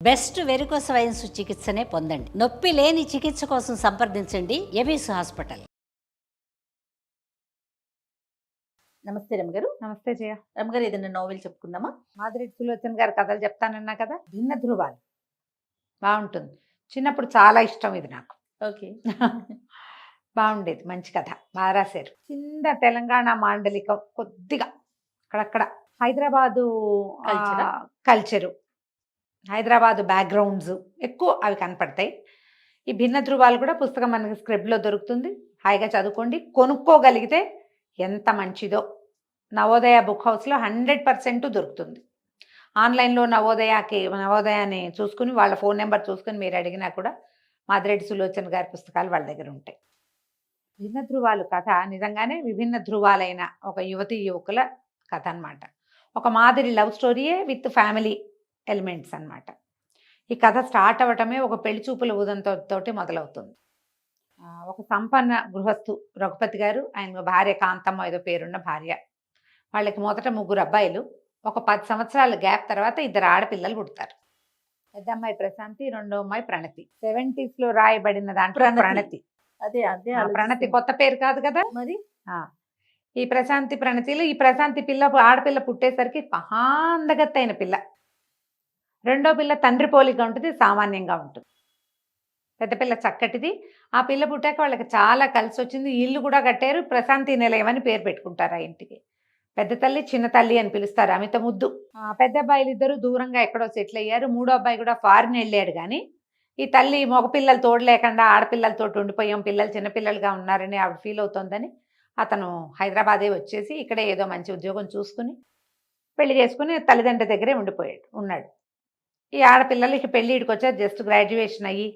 Best varicose wines చికిత్సనే పొందండి. నొప్పి లేని చికిత్స కోసం సంప్రదించండి ఎబిస్ హాస్పిటల్. నమస్తే రమగారు. నమస్తే జయ. రమగారు, ఏదైనా నోవెల్ చెప్పుకుందామా? మాదిరెడ్డి సులోచన్ గారి కథలు చెప్తానన్నా కదా, భిన్న ధృవాలు బాగుంటుంది. చిన్నప్పుడు చాలా ఇష్టం ఇది నాకు. ఓకే. బాగుండేది, మంచి కథ, బాగా రాశారు. చిన్న తెలంగాణ మాండలికం, కొద్దిగా అక్కడక్కడ హైదరాబాదు కల్చరా? కల్చరు, హైదరాబాదు బ్యాక్గ్రౌండ్స్ ఎక్కువ అవి కనపడతాయి. ఈ భిన్న ధృవాలు కూడా పుస్తకం మనకి స్క్రిప్ట్లో దొరుకుతుంది. హాయిగా చదువుకోండి. కొనుక్కోగలిగితే ఎంత మంచిదో. నవోదయ బుక్ హౌస్లో 100% దొరుకుతుంది. ఆన్లైన్లో నవోదయాన్ని చూసుకుని వాళ్ళ ఫోన్ నెంబర్ చూసుకుని మీరు అడిగినా కూడా మాదిరెడ్డి సులోచన్ గారి పుస్తకాలు వాళ్ళ దగ్గర ఉంటాయి. భిన్న ధృవాలు కథ నిజంగానే విభిన్న ధృవాలైన ఒక యువతీ యువకుల కథ అన్నమాట. ఒక మాదిరి లవ్ స్టోరీయే విత్ ఫ్యామిలీ ఎలిమెంట్స్ అన్నమాట. ఈ కథ స్టార్ట్ అవ్వటమే ఒక పెళ్లి చూపుల ఊదంతోటి మొదలవుతుంది. ఒక సంపన్న గృహస్థు రఘుపతి గారు, ఆయన భార్య కాంతమ్మ ఏదో పేరున్న భార్య. వాళ్ళకి మొదట 3 అబ్బాయిలు. ఒక 10 సంవత్సరాల గ్యాప్ తర్వాత 2 ఆడపిల్లలు పుడతారు. పెద్ద అమ్మాయి ప్రశాంతి, రెండో అమ్మాయి ప్రణతి. 70s లో రాయబడిన దాంట్లో ప్రణతి. అదే అదే ప్రణతి కొత్త పేరు కాదు కదా మరి. ఈ ప్రణతిలో ఈ ప్రశాంతి ఆడపిల్ల పుట్టేసరికి మహాందగత్తైన పిల్ల. రెండో పిల్ల తండ్రి పోలిగా ఉంటుంది, సామాన్యంగా ఉంటుంది. పెద్ద పిల్ల చక్కటిది. ఆ పిల్ల పుట్టాక వాళ్ళకి చాలా కలిసి వచ్చింది. ఇల్లు కూడా కట్టారు. ప్రశాంతి నిలయం అని పేరు పెట్టుకుంటారు ఆ ఇంటికి. పెద్ద తల్లి చిన్న తల్లి అని పిలుస్తారు, అమిత ముద్దు. పెద్ద అబ్బాయిలు ఇద్దరు దూరంగా ఎక్కడో సెటిల్ అయ్యారు. మూడో అబ్బాయి కూడా ఫారిన్ వెళ్ళాడు. కానీ ఈ తల్లి మగపిల్లలు తోడు లేకుండా ఆడపిల్లలతో ఉండిపోయాం, పిల్లలు చిన్నపిల్లలుగా ఉన్నారని ఆవిడ ఫీల్ అవుతోందని అతను హైదరాబాదే వచ్చేసి ఇక్కడే ఏదో మంచి ఉద్యోగం చూసుకుని పెళ్లి చేసుకుని తల్లిదండ్రుల దగ్గరే ఉన్నాడు. ఈ ఆడపిల్లలు ఇక పెళ్ళిడికి వచ్చారు. జస్ట్ గ్రాడ్యుయేషన్ అయ్యి,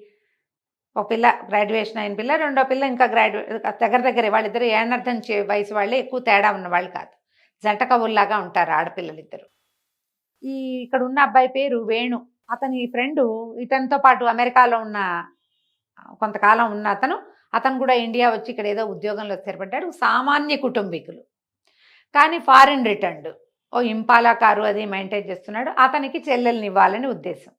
ఒక పిల్ల గ్రాడ్యుయేషన్ అయిన పిల్ల, రెండో పిల్ల ఇంకా దగ్గరే. వాళ్ళిద్దరు ఏనర్థం వయసు వాళ్ళే, ఎక్కువ తేడా ఉన్న వాళ్ళు కాదు. జంట కవుల్లాగా ఉంటారు ఆడపిల్లలిద్దరు. ఇక్కడ ఉన్న అబ్బాయి పేరు వేణు. అతని ఫ్రెండు ఇతనితో పాటు అమెరికాలో ఉన్న కొంతకాలం ఉన్న అతను కూడా ఇండియా వచ్చి ఇక్కడ ఏదో ఉద్యోగంలో స్థిరపడ్డాడు. సామాన్య కుటుంబీకులు, కానీ ఫారిన్ రిటర్న్డ్. ఓ ఇంపాలా కారు అది మెయింటైన్ చేస్తున్నాడు. అతనికి చెల్లెల్ని ఇవ్వాలని ఉద్దేశం.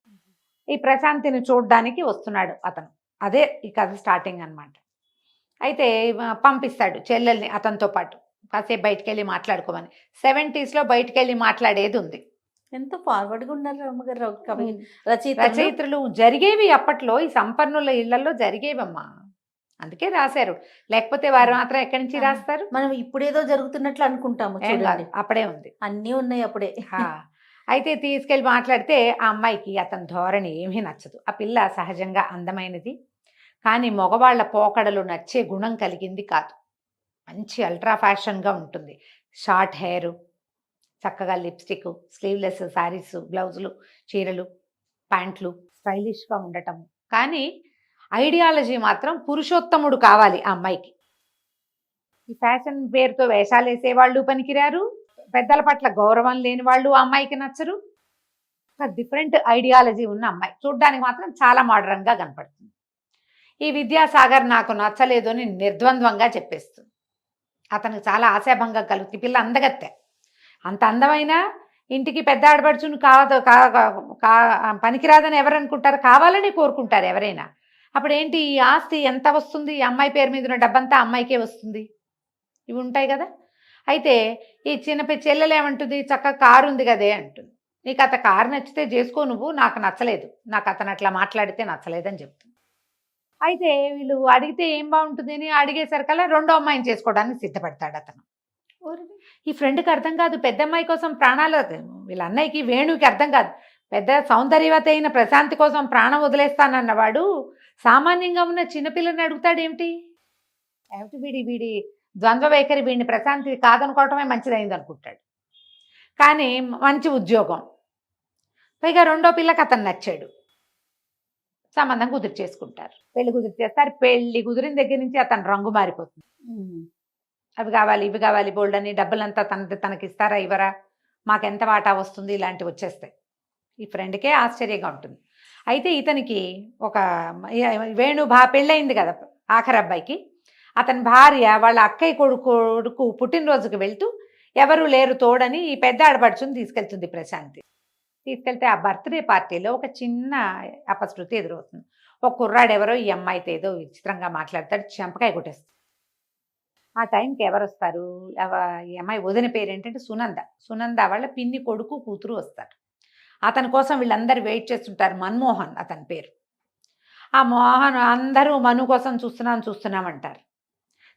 ఈ ప్రశాంతిని చూడడానికి వస్తున్నాడు అతను. అదే ఈ కథ స్టార్టింగ్ అన్నమాట. అయితే పంపిస్తాడు చెల్లెల్ని అతనితో పాటు, కాసేపు బయటికి వెళ్ళి మాట్లాడుకోమని. 70s లో బయటికి వెళ్ళి మాట్లాడేది ఉంది. ఎంత ఫార్వర్డ్గా ఉన్నారు రమ్మగారు. రచయిత్రులు జరిగేవి అప్పట్లో, ఈ సంపన్నుల ఇళ్లలో జరిగేవమ్మా, అందుకే రాశారు. లేకపోతే వారు మాత్రం ఎక్కడి నుంచి రాస్తారు? మనం ఇప్పుడేదో జరుగుతున్నట్లు అనుకుంటాము, చూడాలి. అప్పుడే ఉంది, అన్నీ ఉన్నాయి అప్పుడే. అయితే తీసుకెళ్ళి మాట్లాడితే ఆ అమ్మాయికి అతని ధోరణి ఏమీ నచ్చదు. ఆ పిల్ల సహజంగా అందమైనది, కానీ మగవాళ్ల పోకడలు నచ్చే గుణం కలిగింది కాదు. మంచి అల్ట్రా ఫ్యాషన్గా ఉంటుంది. షార్ట్ హెయిర్, చక్కగా లిప్స్టిక్, స్లీవ్లెస్ శారీస్, బ్లౌజులు, చీరలు, ప్యాంట్లు, స్టైలిష్గా ఉండటం. కానీ ఐడియాలజీ మాత్రం పురుషోత్తముడు కావాలి ఆ అమ్మాయికి. ఈ ఫ్యాషన్ పేరుతో వేషాలు వేసేవాళ్ళు పనికిరారు, పెద్దల పట్ల గౌరవం లేని వాళ్ళు ఆ అమ్మాయికి నచ్చరు. ఒక డిఫరెంట్ ఐడియాలజీ ఉన్న అమ్మాయి. చూడ్డానికి మాత్రం చాలా మోడర్న్గా కనపడుతుంది. ఈ విద్యాసాగర్ నాకు నచ్చలేదు అని నిర్ద్వంద్వంగా చెప్పేస్తుంది. అతనికి చాలా ఆశాభంగం కలుగుతుంది. పిల్ల అందగత్తె, అంత అందమైనా ఇంటికి పెద్ద ఆడపడుచును పనికిరాదని ఎవరు అనుకుంటారు? కావాలని కోరుకుంటారు ఎవరైనా. అప్పుడు ఏంటి, ఈ ఆస్తి ఎంత వస్తుంది? ఈ అమ్మాయి పేరు మీద ఉన్న డబ్బంతా అమ్మాయికే వస్తుంది. ఇవి ఉంటాయి కదా. అయితే ఈ చెల్లెలు ఏమంటుంది, చక్కగా కారు ఉంది కదే అంటుంది. నీకు అత కారు నచ్చితే చేసుకో, నువ్వు నాకు నచ్చలేదు, నాకు అతను అట్లా మాట్లాడితే నచ్చలేదని చెప్తుంది. అయితే వీళ్ళు అడిగితే ఏం బాగుంటుంది అని అడిగేసరికల్లా రెండో అమ్మాయిని చేసుకోవడానికి సిద్ధపడతాడు అతను. ఈ ఫ్రెండ్కి అర్థం కాదు, పెద్ద అమ్మాయి కోసం ప్రాణాలు, వీళ్ళ అన్నయ్యకి వేణుకి అర్థం కాదు. పెద్ద సౌందర్యవతి అయిన ప్రశాంతి కోసం ప్రాణం వదిలేస్తానన్నవాడు సామాన్యంగా ఉన్న చిన్నపిల్లని అడుగుతాడేమిటి? వీడి ద్వంద్వ వైఖరి, వీడిని ప్రశాంతి కాదనుకోవటమే మంచిదైంది అనుకుంటాడు. కానీ మంచి ఉద్యోగం, పైగా రెండో పిల్లకి అతను నచ్చాడు. సంబంధం కుదిరి చేసుకుంటారు, పెళ్లి కుదిరి చేస్తారు. పెళ్లి కుదిరిన దగ్గర నుంచి అతను రంగు మారిపోతుంది. అవి కావాలి, ఇవి కావాలి, బోల్డ్ అని డబ్బులంతా తనకి ఇస్తారా ఇవ్వరా, మాకెంత వాటా వస్తుంది, ఇలాంటివి వచ్చేస్తాయి. ఈ ఫ్రెండ్కే ఆశ్చర్యంగా ఉంటుంది. అయితే ఇతనికి ఒక వేణు పెళ్ళయింది కదా ఆఖరి అబ్బాయికి. అతని భార్య వాళ్ళ అక్కయ్య కొడుకు పుట్టినరోజుకి వెళ్తూ ఎవరు లేరు తోడని ఈ పెద్ద ఆడపడుచుని తీసుకెళ్తుంది ప్రశాంతి. తీసుకెళ్తే ఆ బర్త్‌డే పార్టీలో ఒక చిన్న అపశృతి ఎదురవుతుంది. ఒక కుర్రాడు ఎవరో ఈ అమ్మాయితో ఏదో విచిత్రంగా మాట్లాడతాడు. చెంపకాయ కొట్టేస్తుంది. ఆ టైంకి ఎవరొస్తారు? ఈ అమ్మాయి వదిన పేరేంటంటే సునంద. సునంద వాళ్ళ పిన్ని కొడుకు, కూతురు వస్తారు. అతని కోసం వీళ్ళందరూ వెయిట్ చేస్తుంటారు. మన్మోహన్ అతని పేరు. ఆ మోహన్ అందరూ మను కోసం చూస్తున్నాం అంటారు.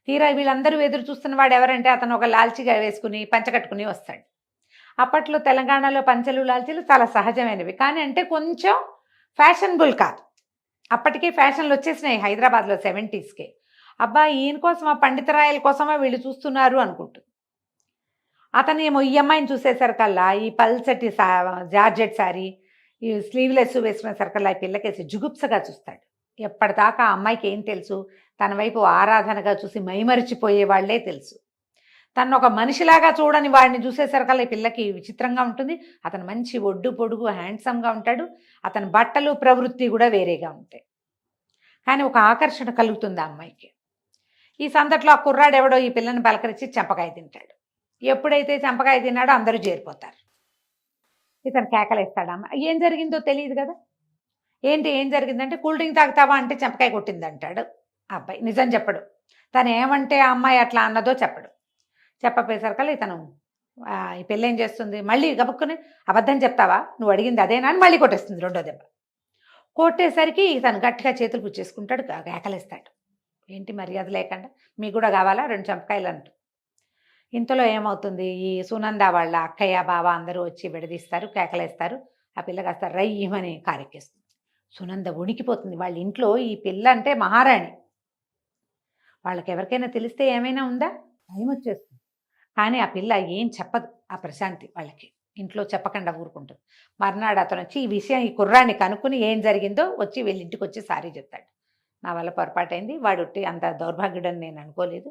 తీరా వీళ్ళందరూ ఎదురు చూస్తున్న వాడు ఎవరంటే అతను ఒక లాల్చీగా వేసుకుని పంచ కట్టుకుని వస్తాడు. అప్పట్లో తెలంగాణలో పంచెలు లాల్చీలు చాలా సహజమైనవి. కానీ అంటే కొంచెం ఫ్యాషనబుల్ కాదు. అప్పటికే ఫ్యాషన్లు వచ్చేసినాయి హైదరాబాద్లో 70స్కే. అబ్బా ఈయన కోసం ఆ పండితరాయల కోసమా వీళ్ళు చూస్తున్నారు అనుకుంటుంది. అతనేమో ఈ అమ్మాయిని చూసేసరికల్లా ఈ పల్చటి జార్జెట్ శారీ, ఈ స్లీవ్లెస్ వేసుకునేసరికల్లా ఈ పిల్లకేసి జుగుప్సగా చూస్తాడు. ఎప్పటిదాకా ఆ అమ్మాయికి ఏం తెలుసు? తన వైపు ఆరాధనగా చూసి మైమరిచిపోయే వాళ్లే తెలుసు. తను ఒక మనిషిలాగా చూడని వాడిని చూసేసరికల్లా ఈ పిల్లకి విచిత్రంగా ఉంటుంది. అతను మంచి ఒడ్డు పొడుగు హ్యాండ్సమ్గా ఉంటాడు. అతని బట్టలు ప్రవృత్తి కూడా వేరేగా ఉంటాయి. కానీ ఒక ఆకర్షణ కలుగుతుంది ఆ అమ్మాయికి. ఈ సందట్లో ఆ కుర్రాడు ఎవడో ఈ పిల్లని పలకరించి చెంపకాయ తింటాడు. ఎప్పుడైతే చెంపకాయ తిన్నాడో అందరూ చేరిపోతారు. ఇతను కేకలేస్తాడమ్మ. ఏం జరిగిందో తెలియదు కదా. ఏం జరిగిందంటే కూల్ డ్రింక్ తాగుతావా అంటే చెంపకాయ కొట్టింది అంటాడు ఆ అబ్బాయి. నిజం చెప్పడు. తను ఏమంటే ఆ అమ్మాయి అట్లా అన్నదో చెప్పడు. చెప్పపోయేసరికల్లా ఇతను ఈ పిల్ల ఏం చేస్తుంది, మళ్ళీ గబుక్కుని అబద్ధం చెప్తావా, నువ్వు అడిగింది అదేనా అని మళ్ళీ కొట్టేస్తుంది రెండో దెబ్బ. కొట్టేసరికి ఇతను గట్టిగా చేతులు పుచ్చేసుకుంటాడు, కేకలేస్తాడు. ఏంటి మర్యాద లేకుండా, మీకు కూడా కావాలా 2 చెంపకాయలు అంటూ. ఇంతలో ఏమవుతుంది, ఈ సునంద వాళ్ళ అక్కయ్య బావ అందరూ వచ్చి విడదీస్తారు, కేకలేస్తారు. ఆ పిల్ల కాస్త రయ్యమని కారెక్కేస్తుంది. సునంద వణికిపోతుంది. వాళ్ళ ఇంట్లో ఈ పిల్ల అంటే మహారాణి. వాళ్ళకి ఎవరికైనా తెలిస్తే ఏమైనా ఉందా, భయం వచ్చేస్తుంది. కానీ ఆ పిల్ల ఏం చెప్పదు ఆ ప్రశాంతి వాళ్ళకి. ఇంట్లో చెప్పకుండా ఊరుకుంటుంది. మర్నాడు అతను వచ్చి ఈ విషయం ఈ కుర్రాన్ని కనుక్కుని ఏం జరిగిందో వచ్చి వీళ్ళ ఇంటికి వచ్చి సారీ చెప్తాడు. నా వల్ల పొరపాటైంది, వాడు అంత దౌర్భాగ్యుడని నేను అనుకోలేదు.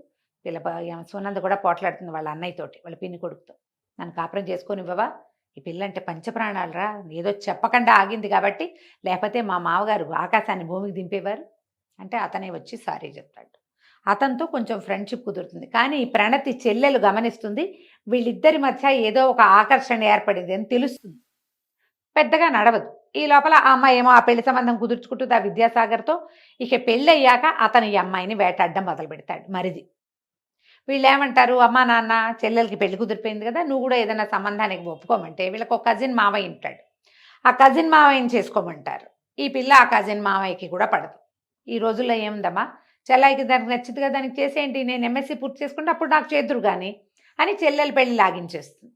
సునంద కూడా పోట్లాడుతుంది వాళ్ళ అన్నయ్యతోటి, వాళ్ళ పిన్ని కొడుకుతో. నన్ను కాపురం చేసుకొని ఇవ్వవా, ఈ పిల్ల అంటే పంచప్రాణాలరా, ఏదో చెప్పకుండా ఆగింది కాబట్టి, లేకపోతే మా మామగారు ఆకాశాన్ని భూమికి దింపేవారు అంటే అతనే వచ్చి సారీ చెప్తాడు. అతనితో కొంచెం ఫ్రెండ్షిప్ కుదురుతుంది. కానీ ఈ ప్రణతి చెల్లెలు గమనిస్తుంది, వీళ్ళిద్దరి మధ్య ఏదో ఒక ఆకర్షణ ఏర్పడింది అని తెలుస్తుంది. పెద్దగా నడవదు. ఈ లోపల ఆ అమ్మాయి ఏమో ఆ పెళ్లి సంబంధం కుదుర్చుకుంటుంది ఆ విద్యాసాగర్తో. ఇక పెళ్ళి అయ్యాక అతను ఈ అమ్మాయిని వేటాడడం మొదలు పెడతాడు మరిది. వీళ్ళు ఏమంటారు, అమ్మా నాన్న చెల్లెలకి పెళ్లి కుదిరిపోయింది కదా, నువ్వు కూడా ఏదైనా సంబంధానికి ఒప్పుకోమంటే వీళ్ళకి ఒక కజిన్ మావయ్య ఉంటాడు, ఆ కజిన్ మావయ్యని చేసుకోమంటారు. ఈ పిల్ల ఆ కజిన్ మావయ్యకి కూడా పడదు. ఈ రోజుల్లో ఏముందమ్మా, చెల్లాయికి దానికి నచ్చింది కదా దానికి చేసేయండి, నేను ఎంఎస్సీ పూర్తి చేసుకుంటే అప్పుడు నాకు చేతురు కానీ అని చెల్లెలు పెళ్లి లాగించేస్తుంది.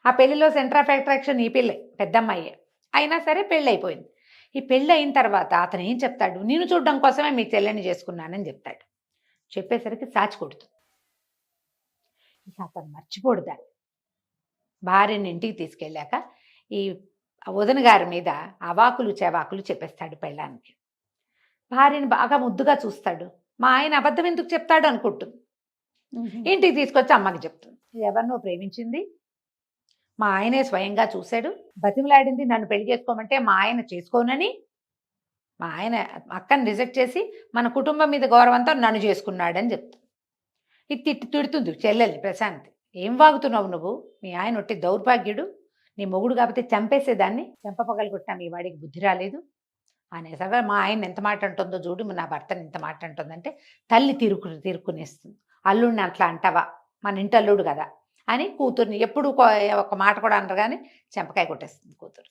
ఆ పెళ్లిలో సెంటర్ ఆఫ్ అట్రాక్షన్ ఈ పిల్లే, పెద్దమ్మాయే. అయినా సరే పెళ్ళి అయిపోయింది. ఈ పెళ్ళి అయిన తర్వాత అతను ఏం చెప్తాడు, నేను చూడడం కోసమే మీ చెల్లెని చేసుకున్నానని చెప్తాడు. చెప్పేసరికి సాచి కొడుతుంది. ఇక అతను మర్చిపోడు దాన్ని. భార్యని ఇంటికి తీసుకెళ్ళాక ఈ వదిన గారి మీద అవాకులు చెవాకులు చెప్పేస్తాడు పెళ్ళానికి. భార్యని బాగా ముద్దుగా చూస్తాడు. మా ఆయన అబద్ధం ఎందుకు చెప్తాడు అనుకుంటుంది. ఇంటికి తీసుకొచ్చి అమ్మకి చెప్తుంది, ఎవరినో ప్రేమించింది, మా ఆయనే స్వయంగా చూశాడు, బతిమలాడింది నన్ను పెళ్లి చేసుకోమంటే మా ఆయన చేసుకోనని, మా ఆయన అక్కని రిజెక్ట్ చేసి మన కుటుంబం మీద గౌరవంతో నన్ను చేసుకున్నాడని చెప్తుంది. ఇది తిడుతుంది చెల్లెల్ని ప్రశాంతి. ఏం వాగుతున్నావు నువ్వు, మీ ఆయన ఒట్టి దౌర్భాగ్యుడు, నీ మొగుడు కాబట్టి చంపేసేదాన్ని, చెంపపగలు కొట్టినా మీ వాడికి బుద్ధి రాలేదు అనేసరిగా మా ఆయన ఎంత మాట అంటుందో చూడు, నా భర్తని ఎంత మాట అంటుందంటే తల్లి తిరుక్కునేస్తుంది. అల్లుడిని అట్లా అంటావా, మన ఇంటి అల్లుడు కదా అని కూతుర్ని ఎప్పుడు ఒక మాట కూడా అనరు కానీ చెంపకాయ కొట్టేస్తుంది కూతురు.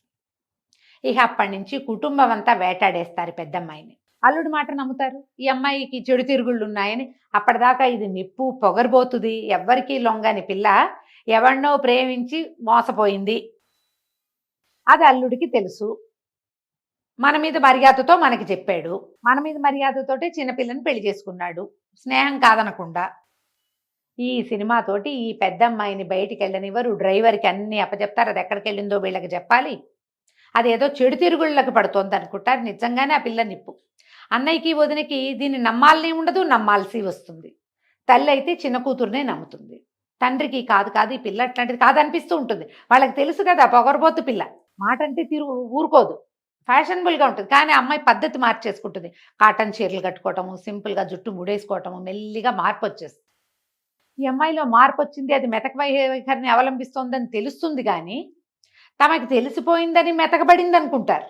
ఇక అప్పటి నుంచి కుటుంబం అంతా వేటాడేస్తారు పెద్దమ్మాయిని. అల్లుడి మాట నమ్ముతారు. ఈ అమ్మాయికి చెడు తిరుగుళ్ళు ఉన్నాయని అప్పటిదాకా ఇది నిప్పు పొగరబోతుంది, ఎవ్వరికీ లొంగని పిల్ల ఎవరినో ప్రేమించి మోసపోయింది, అది అల్లుడికి తెలుసు. మన మీద మర్యాదతో మనకి చెప్పాడు, మన మీద మర్యాదతోటే చిన్నపిల్లని పెళ్లి చేసుకున్నాడు, స్నేహం కాదనకుండా. ఈ సినిమాతోటి ఈ పెద్దమ్మాయిని బయటికి వెళ్ళనివ్వరు, డ్రైవర్కి అన్నీ అప్పచెప్తారు, అది ఎక్కడికి వెళ్ళిందో వీళ్ళకి చెప్పాలి. అదేదో చెడు తిరుగుళ్ళకి పడుతోంది అనుకుంటారు. నిజంగానే ఆ పిల్ల నిప్పు. అన్నయ్యకి వదినకి దీన్ని నమ్మాలని ఉండదు, నమ్మాల్సి వస్తుంది. తల్లి అయితే చిన్న కూతురునే నమ్ముతుంది, తండ్రికి కాదు ఈ పిల్ల అట్లాంటిది కాదనిపిస్తూ ఉంటుంది. వాళ్ళకి తెలుసు కదా పొగరబోతు పిల్ల, మాట అంటే ఊరుకోదు, ఫ్యాషనబుల్గా ఉంటుంది. కానీ అమ్మాయి పద్ధతి మార్చేసుకుంటుంది. కాటన్ చీరలు కట్టుకోవటము, సింపుల్గా జుట్టు ముడేసుకోవటము, మెల్లిగా మార్పు వచ్చేస్తుంది. ఈ అమ్మాయిలో మార్పు వచ్చింది, అది మెతక వైఖరిని అవలంబిస్తోందని తెలుస్తుంది. కానీ తమకు తెలిసిపోయిందని మెతకబడింది అనుకుంటారు.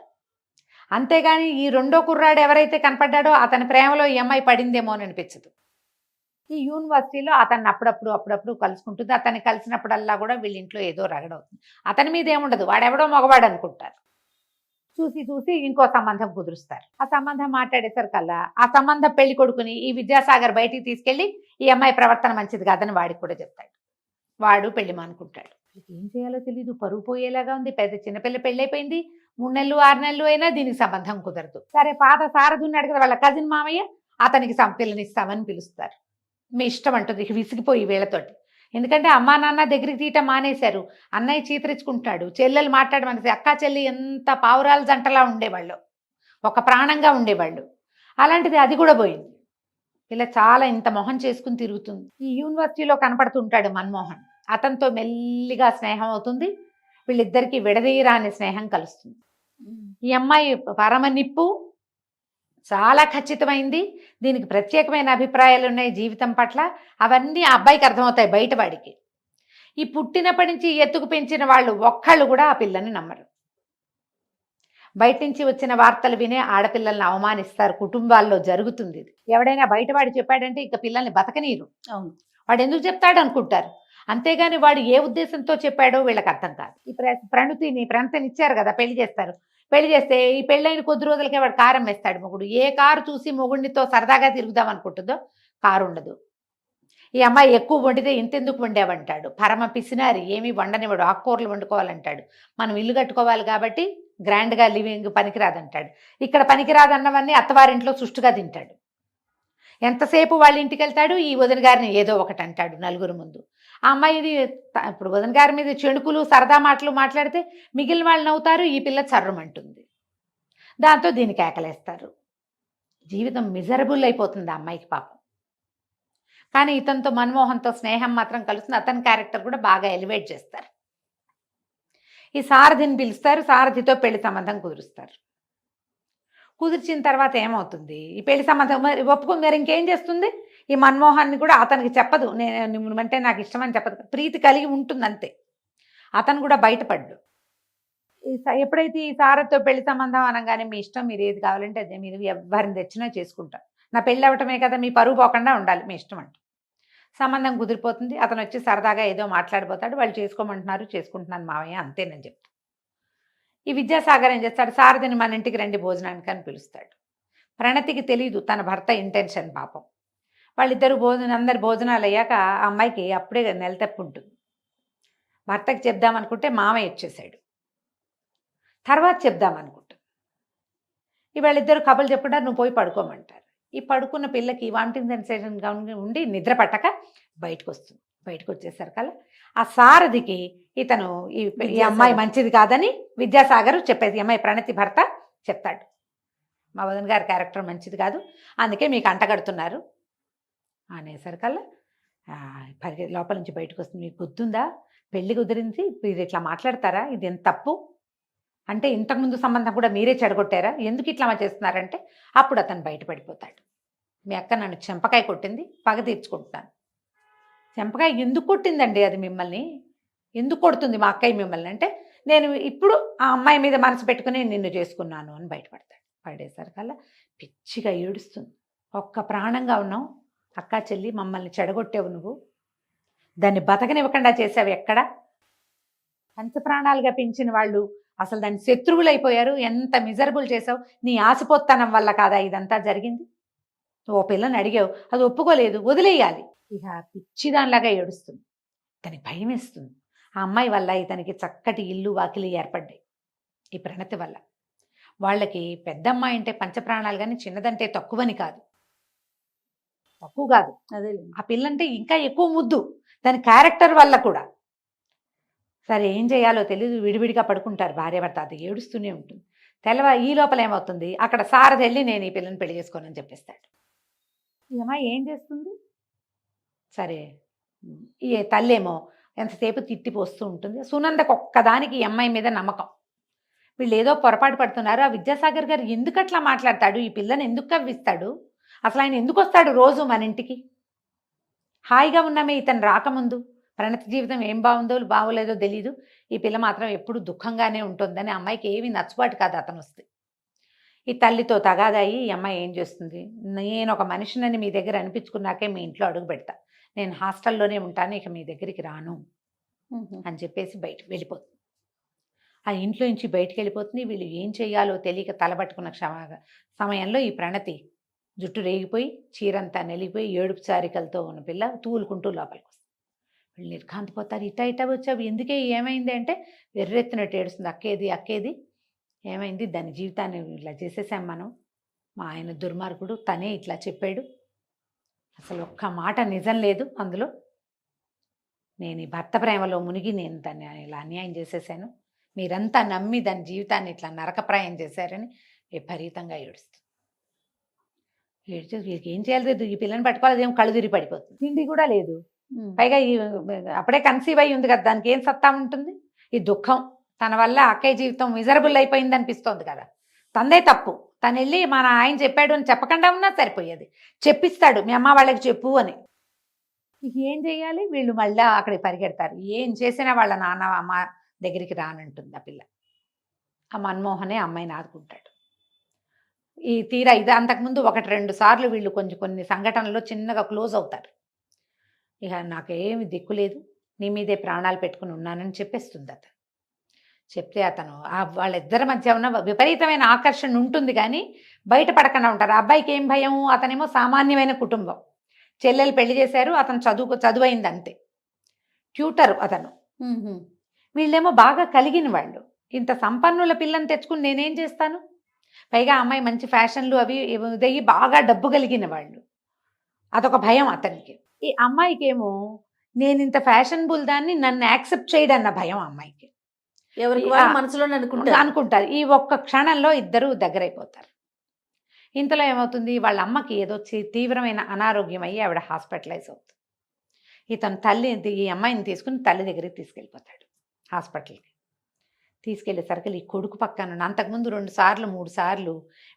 అంతేగాని ఈ రెండో కుర్రాడు ఎవరైతే కనపడ్డాడో అతని ప్రేమలో ఈ అమ్మాయి పడిందేమో అని అనిపించదు. ఈ యూనివర్సిటీలో అతన్ని అప్పుడప్పుడు కలుసుకుంటుంది. అతన్ని కలిసినప్పుడల్లా కూడా వీళ్ళ ఇంట్లో ఏదో రగడవుతుంది. అతని మీద ఏముండదు, వాడెవడో మగవాడు అనుకుంటారు. చూసి ఇంకో సంబంధం కుదురుస్తారు. ఆ సంబంధం మాట్లాడేసరికల్లా ఆ సంబంధం పెళ్లి కొడుకుని ఈ విద్యాసాగర్ బయటికి తీసుకెళ్లి ఈ అమ్మాయి ప్రవర్తన మంచిది కాదని వాడికి కూడా చెప్తాడు. వాడు పెళ్లి మానుకుంటాడు. ఏం చేయాలో తెలీదు, పరువు పోయేలాగా ఉంది. చిన్నపిల్ల పెళ్ళైపోయింది, 3 నెలలు 6 నెలలు అయినా దీనికి సంబంధం కుదరదు. సరే, పాత సారథి ఉన్నాడు కదా వాళ్ళ కజిన్ మామయ్య, అతనికి పిల్లనిస్తామని పిలుస్తారు. మీ ఇష్టం అంటుంది. ఇక విసిగిపోయి వీళ్ళతోటి. ఎందుకంటే అమ్మా నాన్న దగ్గరికి తీయటం మానేశారు. అన్నయ్య చీతరించుకుంటాడు, చెల్లెలు మాట్లాడమనేసి అక్కా చెల్లి ఎంత పావురాల జంటలా ఉండేవాళ్ళు, ఒక ప్రాణంగా ఉండేవాళ్ళు. అలాంటిది అది కూడా పోయింది. ఇలా చాలా ఇంత మొహం చేసుకుని తిరుగుతుంది. ఈ యూనివర్సిటీలో కనపడుతుంటాడు మన్మోహన్, అతనితో మెల్లిగా స్నేహం అవుతుంది. వీళ్ళిద్దరికీ విడదీయరాని స్నేహం కలుస్తుంది. ఈ అమ్మాయి పరమ నిప్పు, చాలా ఖచ్చితమైంది. దీనికి ప్రత్యేకమైన అభిప్రాయాలు ఉన్నాయి జీవితం పట్ల. అవన్నీ ఆ అబ్బాయికి అర్థమవుతాయి బయటవాడికి. ఈ పుట్టినప్పటి నుంచి ఎత్తుకు పెంచిన వాళ్ళు ఒక్కళ్ళు కూడా ఆ పిల్లని నమ్మరు. బయట నుంచి వచ్చిన వార్తలు వినే ఆడపిల్లల్ని అవమానిస్తారు. కుటుంబాల్లో జరుగుతుంది ఇది. ఎవడైనా బయటవాడు చెప్పాడంటే ఇక పిల్లల్ని బతకనీరు. అవును. వాడు ఎందుకు చెప్తాడు అనుకుంటారు. అంతేగాని వాడు ఏ ఉద్దేశంతో చెప్పాడో వీళ్ళకి అర్థం కాదు. ఈ ప్రణతిని ఇచ్చారు కదా, పెళ్లి చేస్తారు. పెళ్లి చేస్తే ఈ పెళ్ళైన కొద్ది రోజులకే వాడు కారం వేస్తాడు మొగుడు. ఏ కారు చూసి మొగుడితో సరదాగా తిరుగుదాం అనుకుంటుందో కారు ఉండదు. ఈ అమ్మాయి ఎక్కువ వండితే ఇంతెందుకు వండావంటాడు. పరమ పిసినారి, ఏమీ వండనివాడు. ఆకుకూరలు వండుకోవాలంటాడు. మనం ఇల్లు కట్టుకోవాలి కాబట్టి గ్రాండ్గా లివింగ్ పనికిరాదంటాడు. ఇక్కడ పనికిరాదన్నవన్నీ అత్తవారింట్లో సుష్టుగా తింటాడు. ఎంతసేపు వాళ్ళ ఇంటికి వెళ్తాడు, ఈ వదిన గారిని ఏదో ఒకటి అంటాడు నలుగురు ముందు. ఆ అమ్మాయిది ఇప్పుడు వదిన గారి మీద చెణుకులు సరదా మాటలు మాట్లాడితే మిగిలిన వాళ్ళు నవ్వుతారు, ఈ పిల్ల చర్రమంటుంది. దాంతో దీనికి కేకలేస్తారు. జీవితం మిజరబుల్ అయిపోతుంది ఆ అమ్మాయికి పాపం. కానీ ఇతనితో మన్మోహన్తో స్నేహం మాత్రం కలుస్తుంది. అతని క్యారెక్టర్ కూడా బాగా ఎలివేట్ చేస్తారు. ఈ సారథిని పిలుస్తారు, సారథితో పెళ్లి సంబంధం కుదురుస్తారు. కుదిర్చిన తర్వాత ఏమవుతుంది, ఈ పెళ్లి సంబంధం ఒప్పుకుని మరి ఇంకేం చేస్తుంది. ఈ మన్మోహన్ని కూడా అతనికి చెప్పదు, నేను అంటే నాకు ఇష్టమని చెప్పదు. ప్రీతి కలిగి ఉంటుంది అంతే. అతను కూడా బయటపడ్డు. ఎప్పుడైతే ఈ సారథితో పెళ్లి సంబంధం అనగానే మీ ఇష్టం, మీరు ఏది కావాలంటే అదే, మీరు ఎవరిని తెచ్చినా చేసుకుంటారు, నా పెళ్ళి అవ్వటమే కదా, మీ పరువు పోకుండా ఉండాలి, మీ ఇష్టం అంట. సంబంధం కుదిరిపోతుంది. అతను వచ్చి సరదాగా ఏదో మాట్లాడిపోతాడు. వాళ్ళు చేసుకోమంటున్నారు, చేసుకుంటున్నాను మావయ్య అంతేనని చెప్తాను. ఈ విద్యాసాగర్ ఏం చేస్తాడు, సారథిని మన ఇంటికి రండి భోజనానికి అని పిలుస్తాడు. ప్రణతికి తెలీదు తన భర్త ఇంటెన్షన్ పాపం. వాళ్ళిద్దరు అందరి భోజనాలు అయ్యాక ఆ అమ్మాయికి అప్పుడే నెలతెప్పు ఉంటుంది. భర్తకి చెప్దామనుకుంటే మామయ్య వచ్చేసాడు. తర్వాత చెప్దామనుకుంటుంది. వాళ్ళిద్దరు కబుర్లు చెప్పుకుంటారు, నువ్వు పోయి పడుకోమంటారు. ఈ పడుకున్న పిల్లకి వామిటింగ్ సెన్సేషన్గా ఉండి నిద్ర పట్టక బయటకు వస్తుంది. బయటకు వచ్చేసరికల్లా ఆ సారథికి ఇతను ఈ అమ్మాయి మంచిది కాదని విద్యాసాగర్ చెప్పేది. ఈ అమ్మాయి ప్రణతి భర్త చెప్తాడు, మా వదిన గారి క్యారెక్టర్ మంచిది కాదు, అందుకే మీకు అంటగడుతున్నారు అనేసరికల్లా లోపల నుంచి బయటకు వస్తుంది. మీకు గుర్తుందా, పెళ్లి కుదిరింది, మీరు ఇట్లా మాట్లాడతారా, ఇది ఎంత తప్పు అంటే, ఇంతకుముందు సంబంధం కూడా మీరే చెడగొట్టారా, ఎందుకు ఇట్లా చేస్తున్నారంటే అప్పుడు అతను బయటపడిపోతాడు. మీ అక్క నన్ను చెంపకాయ కొట్టింది, పగ తీర్చుకుంటున్నాను. చెంపకాయ ఎందుకు కొట్టిందండి, అది మిమ్మల్ని ఎందుకు కొడుతుంది మా అక్కయ్య మిమ్మల్ని అంటే, నేను ఇప్పుడు ఆ అమ్మాయి మీద మనసు పెట్టుకుని నిన్ను చేసుకున్నాను అని బయటపడతాడు. పడేసరికల్లా పిచ్చిగా ఏడుస్తుంది. ఒక్క ప్రాణంగా ఉన్నావు అక్క చెల్లి, మమ్మల్ని చెడగొట్టావు నువ్వు, దాన్ని బతకనివ్వకుండా చేసావు, ఎక్కడ పంచప్రాణాలుగా పెంచిన వాళ్ళు అసలు దాన్ని శత్రువులు అయిపోయారు, ఎంత మిజరబుల్ చేసావు, నీ ఆశపోత్తనం వల్ల కాదా ఇదంతా జరిగింది. ఓ పిల్లని అడిగావు, అది ఒప్పుకోలేదు, వదిలేయాలి. ఇక పిచ్చిదానిలాగా ఏడుస్తుంది. ఇతనికి భయం వేస్తుంది. ఆ అమ్మాయి వల్ల ఇతనికి చక్కటి ఇల్లు వాకిలి ఏర్పడ్డాయి. ఈ ప్రణతి వల్ల వాళ్ళకి పెద్దమ్మాయి అంటే పంచప్రాణాలు, కానీ చిన్నదంటే తక్కువని కాదు, తక్కువ కాదు. అదే ఆ పిల్లంటే ఇంకా ఎక్కువ ముద్దు, దాని క్యారెక్టర్ వల్ల కూడా. సరే ఏం చేయాలో తెలియదు, విడివిడిగా పడుకుంటారు భార్యాభర్త. అది ఏడుస్తూనే ఉంటుంది. ఈ లోపల ఏమవుతుంది, అక్కడ సారథి వెళ్ళి నేను ఈ పిల్లని పెళ్లి చేసుకోనని చెప్పేస్తాడు. ఈ అమ్మాయి ఏం చేస్తుంది, సరే ఈ తల్లేమో ఎంతసేపు తిట్టిపోస్తూ ఉంటుంది. సునందకు ఒక్కదానికి ఈ అమ్మాయి మీద నమ్మకం. వీళ్ళు ఏదో పొరపాటు పడుతున్నారు. ఆ విద్యాసాగర్ గారు ఎందుకు అట్లా మాట్లాడతాడు, ఈ పిల్లని ఎందుకు కవ్విస్తాడు, అసలు ఆయన ఎందుకు వస్తాడు రోజు మన ఇంటికి, హాయిగా ఉన్నామే ఇతను రాకముందు, ప్రణతి జీవితం ఏం బాగుందో బాగోలేదో తెలీదు, ఈ పిల్ల మాత్రం ఎప్పుడు దుఃఖంగానే ఉంటుందని అమ్మాయికి ఏమీ నచ్చుబాటు కాదు అతను వస్తే. ఈ తల్లితో తగాదాయి ఈ అమ్మాయి ఏం చేస్తుంది, నేను ఒక మనిషినని మీ దగ్గర అనిపించుకున్నాకే మీ ఇంట్లో అడుగు పెడతా, నేను హాస్టల్లోనే ఉంటాను, ఇక మీ దగ్గరికి రాను అని చెప్పేసి బయటకు వెళ్ళిపోతుంది. ఆ ఇంట్లో నుంచి బయటికి వెళ్ళిపోతుంది. వీళ్ళు ఏం చేయాలో తెలియక తలబట్టుకున్న సమయంలో ఈ ప్రణతి జుట్టు రేగిపోయి చీరంతా నెలిగిపోయి ఏడుపు చారికలతో ఉన్న పిల్ల తూలుకుంటూ లోపలికి వస్తుంది. వీళ్ళు నిర్ఘాంతపోతారు. ఇటా వచ్చావు, ఎందుకే, ఏమైంది అంటే వెర్రెత్తినట్టు ఏడుస్తుంది. అక్కేది ఏమైంది, దాని జీవితాన్ని ఇట్లా చేసేసాం మనం, మా ఆయన దుర్మార్గుడు, తనే ఇట్లా చెప్పాడు, అసలు ఒక్క మాట నిజం లేదు అందులో, నేను ఈ భర్త ప్రేమలో మునిగి నేను దాన్ని ఇలా అన్యాయం చేసేసాను, మీరంతా నమ్మి దాని జీవితాన్ని ఇట్లా నరకప్రాయం చేశారని విపరీతంగా ఏడుస్తుంది. ఏడిచే వీరికి ఏం చేయాలి, ఈ పిల్లని పట్టుకోవాలి, ఏం కళ్ళు తిరిగి పడిపోతుంది, తిండి కూడా లేదు, పైగా ఈ అప్పుడే కన్సీవ్ అయి ఉంది కదా, దానికి ఏం సత్తా ఉంటుంది, ఈ దుఃఖం తన వల్ల అక్కయ్య జీవితం మిజరబుల్ అయిపోయింది అనిపిస్తోంది కదా, తందే తప్పు, తను వెళ్ళి మన ఆయన చెప్పాడు అని చెప్పకుండా ఉన్నా సరిపోయేది, చెప్పిస్తాడు మీ అమ్మ వాళ్ళకి చెప్పు అని. ఏం చేయాలి, వీళ్ళు మళ్ళీ అక్కడికి పరిగెడతారు, ఏం చేసినా వాళ్ళ నాన్న అమ్మ దగ్గరికి రానంటుంది ఆ పిల్ల. ఆ మన్మోహనే అమ్మాయిని ఆదుకుంటాడు. ఈ తీరా ఇది అంతకుముందు 1-2 సార్లు వీళ్ళు కొన్ని సంఘటనలో చిన్నగా క్లోజ్ అవుతారు. ఇక నాకేమి దిక్కు లేదు, నీ మీదే ప్రాణాలు పెట్టుకుని ఉన్నానని చెప్పేస్తుంది అతను. చెప్తే అతను వాళ్ళిద్దరి మధ్య ఉన్న విపరీతమైన ఆకర్షణ ఉంటుంది కానీ బయటపడకుండా ఉంటారు. ఆ అబ్బాయికి ఏం భయం, అతనేమో సామాన్యమైన కుటుంబం, చెల్లెలు పెళ్లి చేశారు, అతను చదువైంది అంతే, ట్యూటర్ అతను, వీళ్ళేమో బాగా కలిగిన వాళ్ళు, ఇంత సంపన్నుల పిల్లని తెచ్చుకుని నేనేం చేస్తాను, పైగా అమ్మాయి మంచి ఫ్యాషన్లు అవి ఇదయ్యి బాగా డబ్బు కలిగిన వాళ్ళు, అదొక భయం అతనికి. ఈ అమ్మాయికేమో నేను ఇంత ఫ్యాషనబుల్ దాన్ని నన్ను యాక్సెప్ట్ చేయడన్న భయం అమ్మాయికి, ఎవరికి మనసులో అనుకుంటారు. ఈ ఒక్క క్షణంలో ఇద్దరు దగ్గరైపోతారు. ఇంతలో ఏమవుతుంది, వాళ్ళ అమ్మకి ఏదో తీవ్రమైన అనారోగ్యం అయ్యి ఆవిడ హాస్పిటలైజ్ అవుతుంది. ఇతను ఈ అమ్మాయిని తీసుకుని తల్లి దగ్గరికి తీసుకెళ్ళిపోతాడు హాస్పిటల్కి. తీసుకెళ్లేసరికి ఈ కొడుకు పక్కన అంతకుముందు 2 సార్లు 3 సార్లు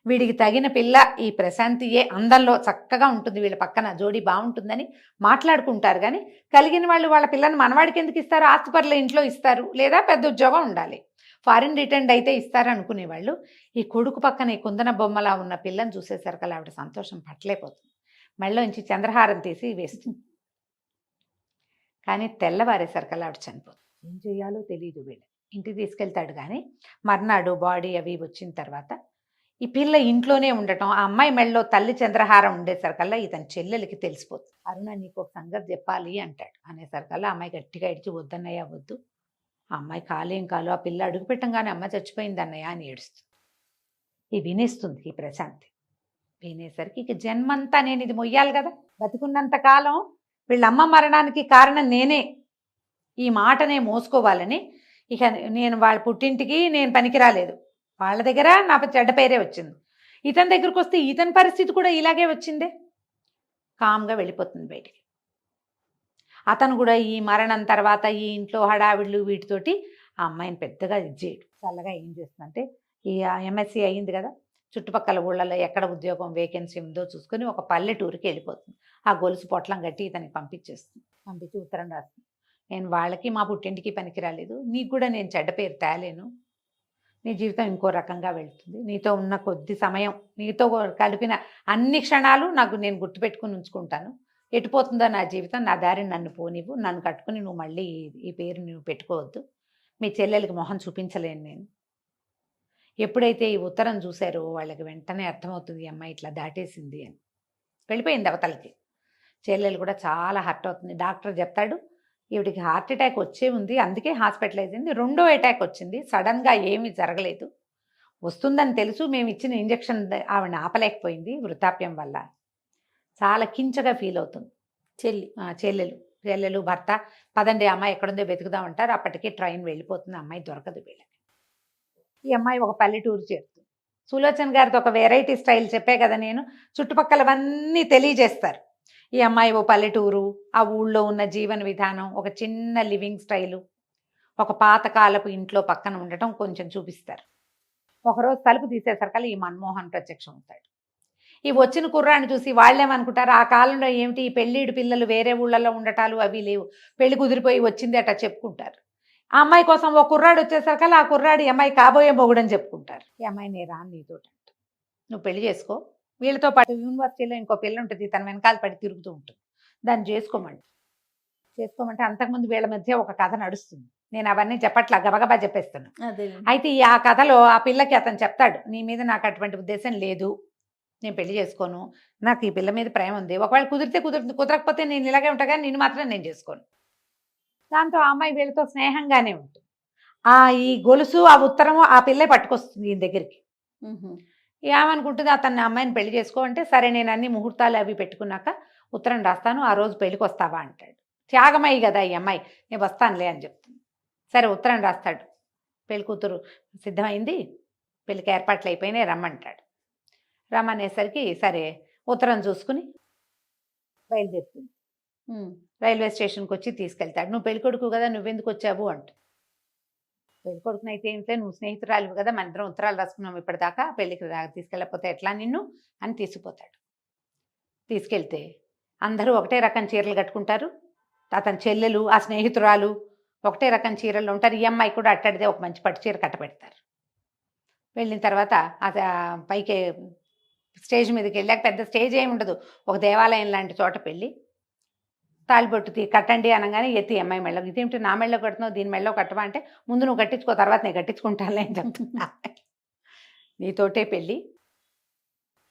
వీడికి తగిన పిల్ల ఈ ప్రశాంతియే, అందంలో చక్కగా ఉంటుంది, వీళ్ళ పక్కన జోడీ బాగుంటుందని మాట్లాడుకుంటారు. కానీ కలిగిన వాళ్ళు వాళ్ళ పిల్లని మనవాడికి ఎందుకు ఇస్తారు, ఆస్తిపరుల ఇంట్లో ఇస్తారు, లేదా పెద్ద ఉద్యోగం ఉండాలి, ఫారిన్ రిటర్న్ అయితే ఇస్తారు అనుకునేవాళ్ళు. ఈ కొడుకు పక్కన ఈ కుందన బొమ్మలా ఉన్న పిల్లని చూసేసరికి ఆవిడ సంతోషం పట్టలేకపోతుంది. మెళ్ళలోంచి చంద్రహారం తీసి వేస్తుంది. కానీ తెల్లవారేసరికి ఆవిడ చనిపోతుంది. ఏం చేయాలో తెలియదు. వీళ్ళు ఇంటికి తీసుకెళ్తాడు కానీ మర్నాడు బాడీ అవి వచ్చిన తర్వాత ఈ పిల్ల ఇంట్లోనే ఉండటం, ఆ అమ్మాయి మెళ్ళలో తల్లి చంద్రహారం ఉండేసరికల్లా ఇతని చెల్లెలకి తెలిసిపోతుంది. అరుణ నీకు ఒక సంగతి చెప్పాలి అంటాడు. అనేసరికల్లా అమ్మాయి గట్టిగా ఇడిచి వద్దన్నయ్య వద్దు, ఆ అమ్మాయి కాలేం కాలు, ఆ పిల్ల అడుగు పెట్టంగానే అమ్మాయి చచ్చిపోయింది అన్నయ్య అని ఏడుస్తుంది. వినేస్తుంది ఈ ప్రశాంతి. వినేసరికి ఇక జన్మంతా నేను ఇది మొయ్యాలి కదా, బతికున్నంత కాలం వీళ్ళ అమ్మ మరణానికి కారణం నేనే, ఈ మాటనే మోసుకోవాలని ఇక నేను వాళ్ళ పుట్టింటికి నేను పనికి రాలేదు, వాళ్ళ దగ్గర నా చెడ్డ పేరే వచ్చింది, ఇతని దగ్గరకు వస్తే ఇతని పరిస్థితి కూడా ఇలాగే వచ్చిందే, కామ్గా వెళ్ళిపోతుంది బయటికి. అతను కూడా ఈ మరణం తర్వాత ఈ ఇంట్లో హడావిళ్ళు వీటితోటి ఆ అమ్మాయిని పెద్దగా చేయడు. చల్లగా ఏం చేస్తుందంటే ఈ ఎంఎస్సీ అయ్యింది కదా, చుట్టుపక్కల ఊళ్ళలో ఎక్కడ ఉద్యోగం వేకెన్సీ ఉందో చూసుకొని ఒక పల్లెటూరుకి వెళ్ళిపోతుంది. ఆ గొలుసు పొట్లం కట్టి ఇతనికి పంపించి ఉత్తరం రాస్తుంది, నేను వాళ్ళకి మా పుట్టింటికి పనికి రాలేదు, నీకు కూడా నేను చెడ్డ పేరు తేలేను, నీ జీవితం ఇంకో రకంగా వెళ్తుంది, నీతో ఉన్న కొద్ది సమయం, నీతో కలిపిన అన్ని క్షణాలు నేను గుర్తుపెట్టుకుని ఉంచుకుంటాను, ఎటుపోతుందో నా జీవితం, నా దారిని నన్ను పోనివ్వు, నన్ను కట్టుకుని నువ్వు మళ్ళీ ఈ పేరు నువ్వు పెట్టుకోవద్దు, మీ చెల్లెలకి మొహం చూపించలేను నేను. ఎప్పుడైతే ఈ ఉత్తరం చూశారో వాళ్ళకి వెంటనే అర్థమవుతుంది ఈ అమ్మాయి ఇట్లా దాటేసింది అని. వెళ్ళిపోయింది అవతలకి. చెల్లెలు కూడా చాలా హర్ట్ అవుతుంది. డాక్టర్ చెప్తాడు ఈవిడికి హార్ట్ అటాక్ వచ్చే ఉంది, అందుకే హాస్పిటలైజ్ అయింది, 2వ అటాక్ వచ్చింది, సడన్గా ఏమీ జరగలేదు, వస్తుందని తెలుసు, మేము ఇచ్చిన ఇంజెక్షన్ ఆవిడని ఆపలేకపోయింది వృద్ధాప్యం వల్ల. చాలా కించగా ఫీల్ అవుతుంది చెల్లెలు భర్త. పదండి అమ్మాయి ఎక్కడుందో వెతుకుదాం అంటారు. అప్పటికే ట్రైన్ వెళ్ళిపోతుంది, అమ్మాయి దొరకదు వీళ్ళకి. ఈ అమ్మాయి ఒక పల్లెటూరు చేరుతుంది. సులోచన గారితో ఒక వెరైటీ స్టైల్ చెప్పే కదా నేను, చుట్టుపక్కలవన్నీ తెలియజేస్తారు. ఈ అమ్మాయి ఓ పల్లెటూరు, ఆ ఊళ్ళో ఉన్న జీవన విధానం, ఒక చిన్న లివింగ్ స్టైలు, ఒక పాతకాలపు ఇంట్లో పక్కన ఉండటం కొంచెం చూపిస్తారు. ఒకరోజు తలుపు తీసేసరికల్లా ఈ మన్మోహన్ ప్రత్యక్షం అవుతాడు. ఈ వచ్చిన కుర్రాన్ని చూసి వాళ్ళేమనుకుంటారు, ఆ కాలంలో ఏమిటి ఈ పెళ్ళిడు పిల్లలు వేరే ఊళ్ళల్లో ఉండటాలు అవి లేవు, పెళ్లి కుదిరిపోయి వచ్చింది అట్లా చెప్పుకుంటారు. ఆ అమ్మాయి కోసం ఒక కుర్రాడు వచ్చేసరికల్లా ఆ కుర్రాడు ఈ అమ్మాయి కాబోయే మొగుడని చెప్పుకుంటారు. ఈ అమ్మాయి నేను రాను నీతోటి అంట, నువ్వు పెళ్లి చేసుకో, వీళ్ళతో పాటు యూనివర్సిటీలో ఇంకో పిల్ల ఉంటుంది, తన వెనకాల పడి తిరుగుతూ ఉంటుంది, దాన్ని చేసుకోమంటే అంతకుముందు వీళ్ళ మధ్య ఒక కథ నడుస్తుంది. నేను అవన్నీ చెప్పట్లా, గబగబా చెప్పేస్తున్నాను. అదే అయితే ఆ కథలో ఆ పిల్లకి అతను చెప్తాడు, నీ మీద నాకు అటువంటి ఉద్దేశం లేదు, నేను పెళ్లి చేసుకోను, నాకు ఈ పిల్ల మీద ప్రేమ ఉంది, ఒకవేళ కుదిరితే కుదురుతుంది, కుదరకపోతే నేను ఇలాగే ఉంటా కానీ నిన్ను మాత్రం నేను చేసుకోను. దాంతో ఆ అమ్మాయి వీళ్ళతో స్నేహంగానే ఉంటుంది. ఈ గొలుసు ఆ ఉత్తరము ఆ పిల్లే పట్టుకొస్తుంది ఈయన దగ్గరికి. ఏమనుకుంటుంది, అతన్ని అమ్మాయిని పెళ్లి చేసుకో అంటే, సరే నేను అన్ని ముహూర్తాలు అవి పెట్టుకున్నాక ఉత్తరం రాస్తాను, ఆ రోజు పెళ్లికి వస్తావా అంటాడు. త్యాగమయ్యి కదా ఈ అమ్మాయి, నేను వస్తానులే అని చెప్తుంది. సరే ఉత్తరం రాస్తాడు, పెళ్లి కూతురు సిద్ధమైంది, పెళ్లికి ఏర్పాట్లు అయిపోయినాయి రమ్మంటాడు. రమ్మనేసరికి సరే ఉత్తరం చూసుకుని బయలుదేరుతుంది. రైల్వే స్టేషన్కి వచ్చి తీసుకెళ్తాడు. నువ్వు పెళ్ళికొడుకు కదా, నువ్వెందుకు వచ్చావు అంట. పెళ్ళికొడుకుని అయితే ఏంటంటే, నువ్వు స్నేహితురాలు కదా, మన ఇద్దరం ఉత్తరాలు రాసుకున్నాం ఇప్పటిదాకా, పెళ్ళికి తీసుకెళ్ళకపోతే ఎట్లా నిన్ను అని తీసుకుపోతాడు. తీసుకెళ్తే అందరూ ఒకటే రకం చీరలు కట్టుకుంటారు, అతని చెల్లెలు ఆ స్నేహితురాలు ఒకటే రకం చీరలు ఉంటారు, ఈ అమ్మాయి కూడా అట్టడిదే ఒక మంచి పట్టు చీర కట్టబెడతారు. వెళ్ళిన తర్వాత పైకి స్టేజ్ మీదకి వెళ్ళాక, పెద్ద స్టేజ్ ఏమి ఉండదు, ఒక దేవాలయం లాంటి చోట పెళ్ళి, తాలిబొట్టు కట్టండి అనగానే ఎత్తి అమ్మాయి మెళ్ళ, ఇదేమిటి నా మెళ్ళో కడుతున్నావు, దీని మెళ్ళో కట్టవా అంటే, ముందు నువ్వు కట్టించుకో, తర్వాత నేను కట్టించుకుంటానులే అని చెప్తున్నా, నీతోటే పెళ్ళి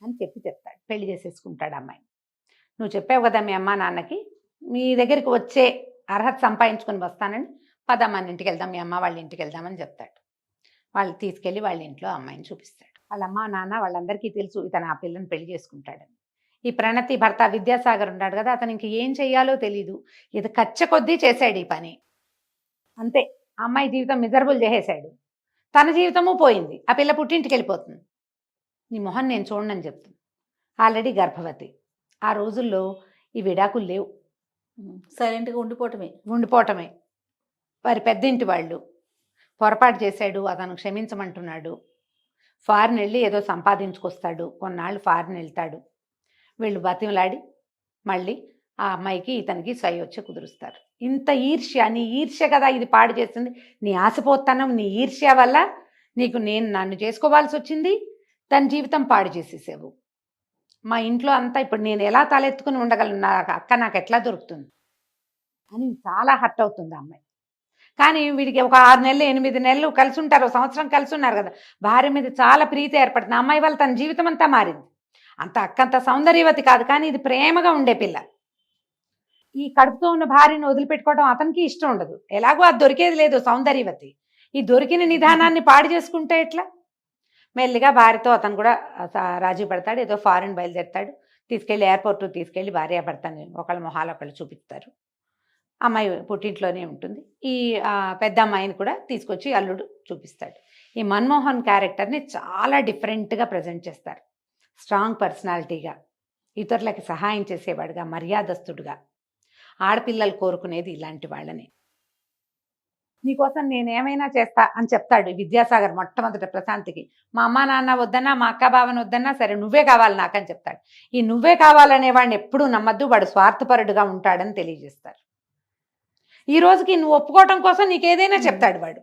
అని చెప్తాడు. పెళ్లి చేసేసుకుంటాడు అమ్మాయి. నువ్వు చెప్పావు కదా మీ అమ్మ నాన్నకి, మీ దగ్గరికి వచ్చే అర్హత సంపాదించుకొని వస్తానని, పదమ్మ ఇంటికి వెళ్దాం, మీ అమ్మ వాళ్ళ ఇంటికి వెళ్దామని చెప్తాడు. వాళ్ళు తీసుకెళ్ళి వాళ్ళ ఇంట్లో అమ్మాయిని చూపిస్తాడు. వాళ్ళ అమ్మ నాన్న వాళ్ళందరికీ తెలుసు ఇతను ఆ పిల్లని పెళ్లి చేసుకుంటాడని. ఈ ప్రణతి భర్త విద్యాసాగర్ ఉన్నాడు కదా, అతను ఇంక ఏం చెయ్యాలో తెలీదు, ఇది కచ్చ కొద్దీ చేశాడు ఈ పని, అంతే. అమ్మాయి జీవితం మిజరబుల్ చేసేశాడు, తన జీవితము పోయింది, ఆ పిల్ల పుట్టింటికి వెళ్ళిపోతుంది. నీ మొహం నేను చూడనని చెప్తుంది. ఆల్రెడీ గర్భవతి. ఆ రోజుల్లో ఈ విడాకులు లేవు, సైలెంట్గా ఉండిపోవటమే. వారి పెద్దింటి వాళ్ళు పొరపాటు చేశాడు, అతను క్షమించమంటున్నాడు, ఫారిన్ వెళ్ళి ఏదో సంపాదించుకొస్తాడు, కొన్నాళ్ళు ఫారిన్ వెళ్తాడు, వీళ్ళు బతిమలాడి మళ్ళీ ఆ అమ్మాయికి ఇతనికి సై వచ్చి కుదురుస్తారు. ఇంత ఈర్ష్య, నీ ఈర్ష్య కదా ఇది పాడు చేస్తుంది, నీ ఆశపోతనం, నీ ఈర్ష్య వల్ల నన్ను చేసుకోవాల్సి వచ్చింది, తన జీవితం పాడు చేసేసావు. మా ఇంట్లో అంతా ఇప్పుడు నేను ఎలా తలెత్తుకుని ఉండగలను, నా అక్క నాకు ఎట్లా దొరుకుతుంది అని చాలా హర్ట్ అవుతుంది ఆ అమ్మాయి. కానీ వీడికి ఒక 6 నెలలు 8 నెలలు కలిసి ఉంటారు, సంవత్సరం కలిసి ఉన్నారు కదా, భార్య మీద చాలా ప్రీతి ఏర్పడుతుంది. అమ్మాయి వల్ల తన జీవితం అంతా మారింది. అంత అక్కంత సౌందర్యవతి కాదు, కానీ ఇది ప్రేమగా ఉండే పిల్ల. ఈ కడుపుతో ఉన్న భార్యను వదిలిపెట్టుకోవడం అతనికి ఇష్టం ఉండదు, ఎలాగో అది దొరికేది లేదు సౌందర్యవతి, ఈ దొరికిన నిదానాన్ని పాడు చేసుకుంటే ఎట్లా. మెల్లిగా భార్యతో అతను కూడా రాజీ పడతాడు, ఏదో ఫారెన్ బయలుదేరుతాడు, తీసుకెళ్ళి ఎయిర్పోర్ట్ తీసుకెళ్ళి భార్య భర్తని ఒకళ్ళ మొహాలు ఒకళ్ళు చూపిస్తారు. అమ్మాయి పుట్టింట్లోనే ఉంటుంది. ఈ పెద్ద అమ్మాయిని కూడా తీసుకొచ్చి అల్లుడు చూపిస్తాడు. ఈ మన్మోహన్ క్యారెక్టర్ని చాలా డిఫరెంట్గా ప్రజెంట్ చేస్తారు. స్ట్రాంగ్ పర్సనాలిటీగా, ఇతరులకి సహాయం చేసేవాడుగా, మర్యాదస్తుడుగా, ఆడపిల్లలు కోరుకునేది ఇలాంటి వాళ్ళని. నీకోసం నేనేమైనా చేస్తా అని చెప్తాడు విద్యాసాగర్ మొట్టమొదట ప్రశాంతికి. మా అమ్మ నాన్న వద్దన్నా, మా అక్క బావని వద్దన్నా, సరే నువ్వే కావాలి నాకని చెప్తాడు. ఈ నువ్వే కావాలనే వాడిని ఎప్పుడూ నమ్మద్దు, వాడు స్వార్థపరుడుగా ఉంటాడని తెలియజేస్తారు. ఈ రోజుకి నువ్వు ఒప్పుకోవటం కోసం నీకేదైనా చెప్తాడు వాడు.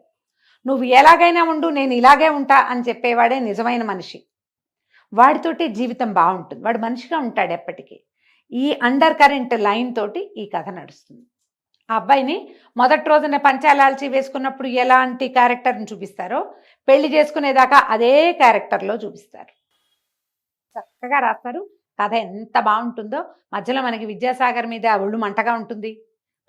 నువ్వు ఎలాగైనా ఉండు, నేను ఇలాగే ఉంటా అని చెప్పేవాడే నిజమైన మనిషి. వాడితోటి జీవితం బాగుంటుంది, వాడు మనిషిగా ఉంటాడు ఎప్పటికీ. ఈ అండర్ కరెంట్ లైన్ తోటి ఈ కథ నడుస్తుంది. ఆ అబ్బాయిని మొదటి రోజున పంచాలాల్చి వేసుకున్నప్పుడు ఎలాంటి క్యారెక్టర్ని చూపిస్తారో, పెళ్లి చేసుకునేదాకా అదే క్యారెక్టర్లో చూపిస్తారు. చక్కగా రాస్తారు. కథ ఎంత బాగుంటుందో. మధ్యలో మనకి విద్యాసాగర్ మీద ఒళ్ళు మంటగా ఉంటుంది,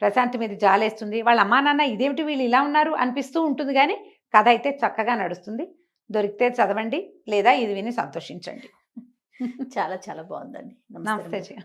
ప్రశాంత్ మీద జాలేస్తుంది, వాళ్ళ అమ్మా నాన్న ఇదేమిటి వీళ్ళు ఇలా ఉన్నారు అనిపిస్తూ ఉంటుంది. కానీ కథ అయితే చక్కగా నడుస్తుంది. దొరికితే చదవండి, లేదా ఇది విని సంతోషించండి. చాలా చాలా బాగుందండి. నమస్తే.